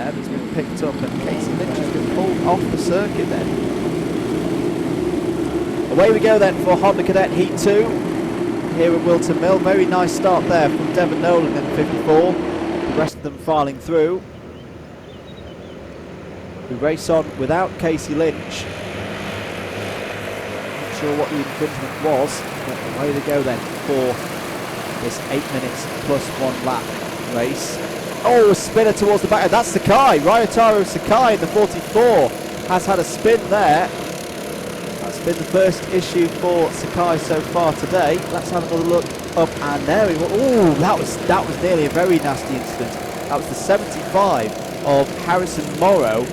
there that's been picked up, and Casey Lynch has been pulled off the circuit then. Away we go then for Honda Cadet Heat 2 here at Whilton Mill. Very nice start there from Devon Nolan in 54. The rest of them filing through. We race on without Casey Lynch. Not sure what the infringement was, but away they go then for this 8 minutes plus 1 lap race. Oh, a spinner towards the back. That's Sakai. Ryutaro Sakai in the 44 has had a spin there. That's been the first issue for Sakai so far today. Let's have another look up, and there we go. Oh, that was nearly a very nasty incident. That was the 75 of Harrison Morrow.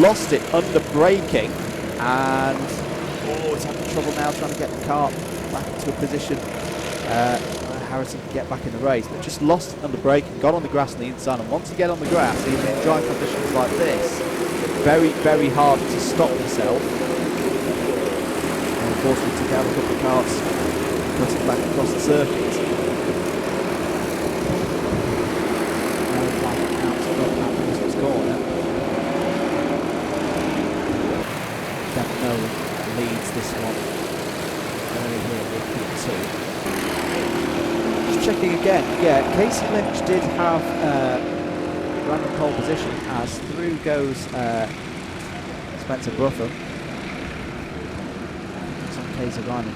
Lost it under braking, and he's having trouble now trying to get the car back into a position where Harrison can get back in the race, but just lost it under braking, got on the grass on the inside, and once you get on the grass, even in dry conditions like this, very, very hard to stop yourself. And of course we took out a couple of carts, cutting back across the circuit. Leads this one here with P2. Just checking again, yeah, Casey Lynch did have random pole position, as through goes Spencer Brougham. It's on Kaiser Ryman.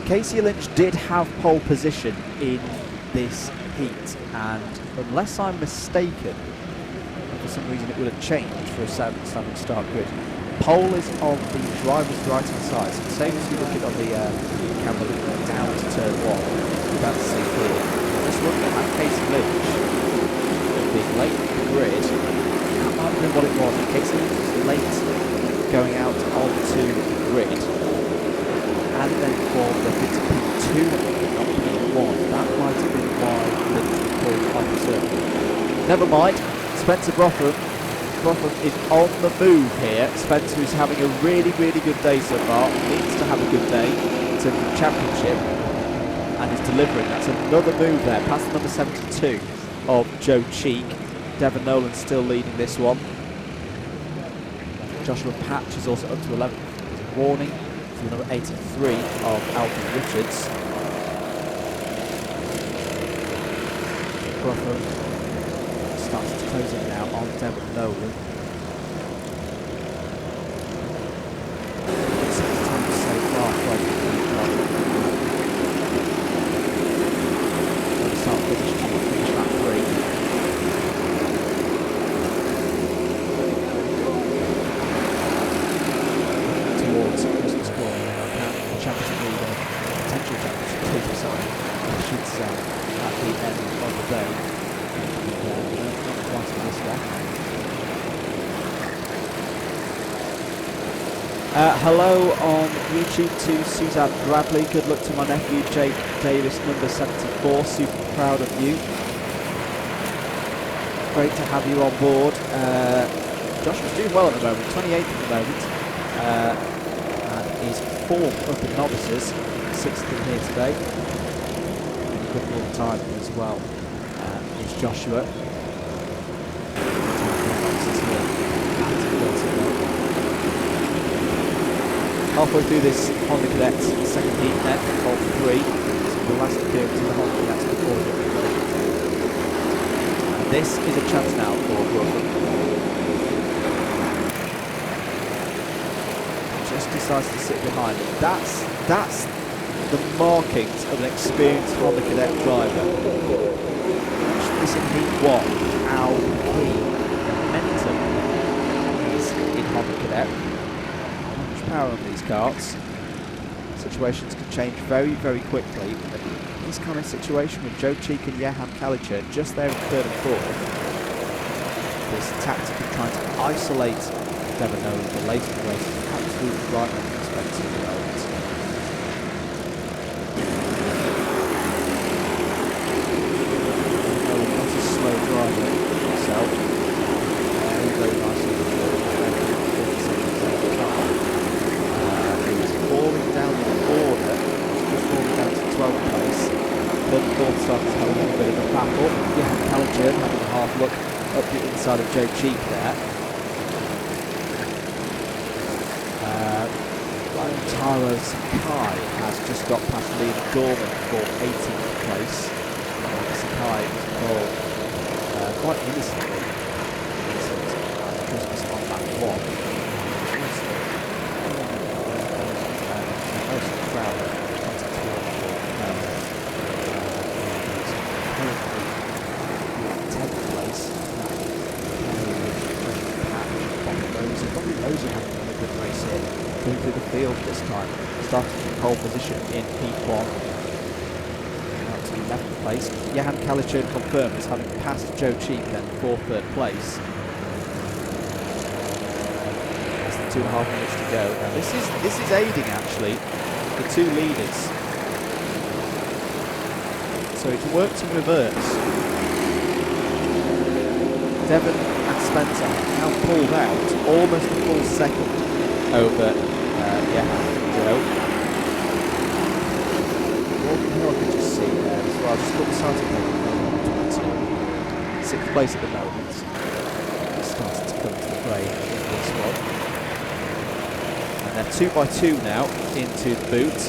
Casey Lynch did have pole position in this heat, and unless I'm mistaken, for some reason it would have changed for a standing start grid. Pole is on the driver's right-hand side, so the same as you look at on the camera looking down to turn 1, you're about to see clear. Just looking at Casey Lynch being late to the grid. I can't remember what it was. Casey Lynch was late going out onto the grid, and then for the bit of P2, not P1. That might have been why Lynch was pulled off the circuit. Never mind. Spencer Brougham is on the move here. Spencer is having a really, really good day so far. Needs to have a good day in terms of championship, and is delivering. That's another move there, past the number 72 of Joe Cheek. Devon Nolan still leading this one. Joshua Patch is also up to 11. Warning for the number 83 of Alvin Richards. Brougham starts to close it now on Devon Nolan. Towards Christmas Ball, championship leader, potential championship leader, sorry, I should say, at the end of the day. Hello on YouTube to Suzanne Bradley. Good luck to my nephew Jake Davis, number 74. Super proud of you. Great to have you on board. Joshua's doing well at the moment, 28th at the moment. And is 4th up in novices, 6th in here today. Good long time as well. Is Joshua. Halfway through this Honda Cadets second heat net, pole 3. So the last appearance of the Honda Cadets before the heat. And this is a chance now for Brougham. Just decides to sit behind. That's the markings of an experienced Honda Cadet driver. This in heat 1, how key momentum is in Honda Cadet. Power on these karts. Situations can change very, very quickly. But this kind of situation with Joe Cheek and Yehan KALLYCHURN just there in 3rd and 4th. This tactic of trying to isolate Devon Nolan for later in the race is absolutely right on the expense of the moment. Nolan not a slow driver himself. Very, very nicely. Falling down the order, just falling down to 12th place. Third and 4th starters have a little bit of a battle. Yehan KALLYCHURN having a half look up the inside of Joe Cheek there. Ryutaro SAKAI has just got past Liam DORMAN for 18th place. SAKAI was called quite innocently Christmas on that one. Most of the crowd Bobby ROSIER having a good race here, going through the field this time, starting from pole position in P1, out to 11th place. Yehan KALLYCHURN confirmed as having passed Joe Cheek then for 3rd place. Less than 2.5 minutes to go. Now this is aiding actually the 2 leaders. So it's worked in reverse. Devon and Spencer now pulled out almost a full second over Yehan and Joe. Morgan Hill I could just see there as well, just got the starting point on 6th place at the moment. Starting to come to the fray in this one. And they're 2 by 2 now into the boot.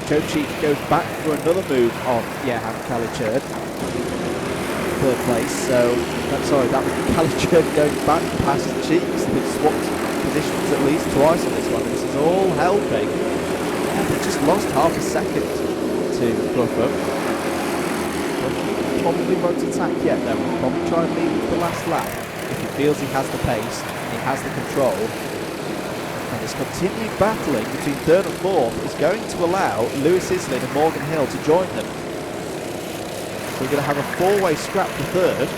Joe Cheek goes back for another move on Yehan KALLYCHURN. 3rd place, so sorry, that was KALLYCHURN going back past Cheeks. They've swapped positions at least twice on this one. This is all helping. Yeah, they just lost half a second to BROUGHAM. Probably won't attack yet though. He'll probably try and lead the last lap if he feels he has the pace and he has the control. And this continued battling between 3rd and 4th is going to allow Lewis ISLIN and Morgan Hill to join them. We're going to have a 4-way scrap for 3rd,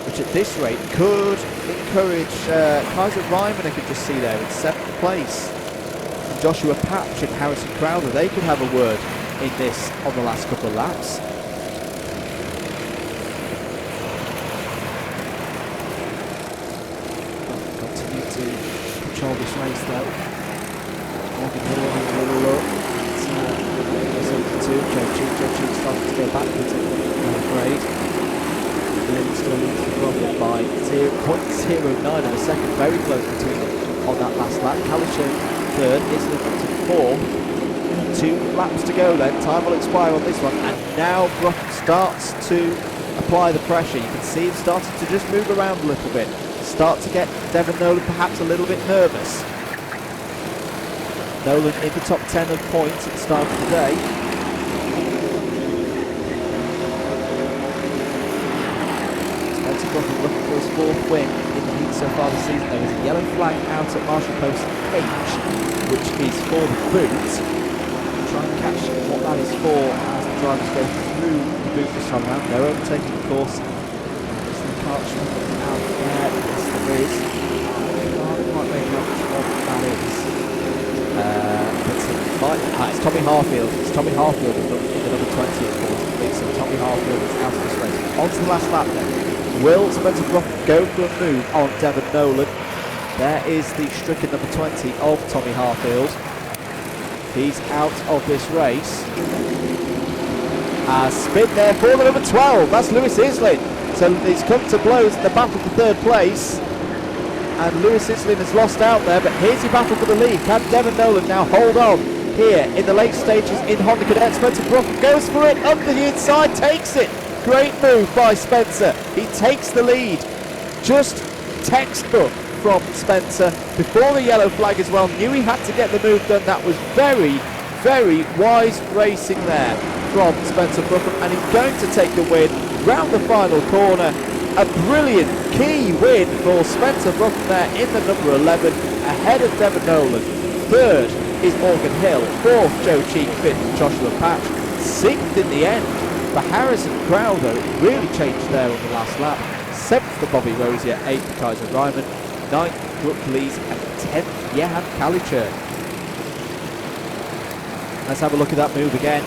which at this rate could encourage Kaiser RIEMANN, I could just see there, in 7th place. And Joshua Patch and Harrison Crowther, they could have a word in this on the last couple of laps. Continue to control this race though. Morgan Hill having a little look. Joe Cheek starting to go backwards, I'm afraid. Liam still leads the problem by 0.09 of a second, very close between them on that last lap. KALLYCHURN 3rd, ISLIN to 4th. 2 laps to go then, time will expire on this one, and now BROUGHAM starts to apply the pressure. You can see him starting to just move around a little bit, start to get Devon NOLAN perhaps a little bit nervous. NOLAN in the top 10 of points at the start of the day. Looking for his 4th win in the heat so far this season. There is a yellow flag out at Marshall Post H, which is for the boot. Try and catch what that is for as the drivers go through the boot this time around. They're overtaking, of course. There's the Karts out there. Yes, there is. Can't quite make out what that is. It's Tommy Harfield. It's Tommy Harfield in the number 20, of course. So Tommy Harfield is out of this race. On to the last lap then. Will Spencer BROUGHAM go for a move on Devon NOLAN? There is the stricken number 20 of Tommy Harfield. He's out of this race. Spin there for the number 12. That's Lewis ISLIN. So he's come to blows in the battle for 3rd place. And Lewis ISLIN has lost out there, but here's your battle for the lead. Can Devon NOLAN now hold on here in the late stages in Honda Cadet? Spencer BROUGHAM goes for it, up the inside, takes it. Great move by Spencer. He takes the lead. Just textbook from Spencer. Before the yellow flag as well. Knew he had to get the move done. That was very, very wise racing there from Spencer BROUGHAM. And he's going to take the win round the final corner. A brilliant key win for Spencer BROUGHAM there in the number 11. Ahead of Devon NOLAN. 3rd is Morgan Hill. 4th, Joe Cheek. 5th, Joshua Patch. 6th in the end for Harrison Crowther. It really changed there on the last lap. 7th for Bobby ROSIER, 8th for Kaiser RIEMANN, 9th Brooke Lees, and 10th Yehan KALLYCHURN. Let's have a look at that move again.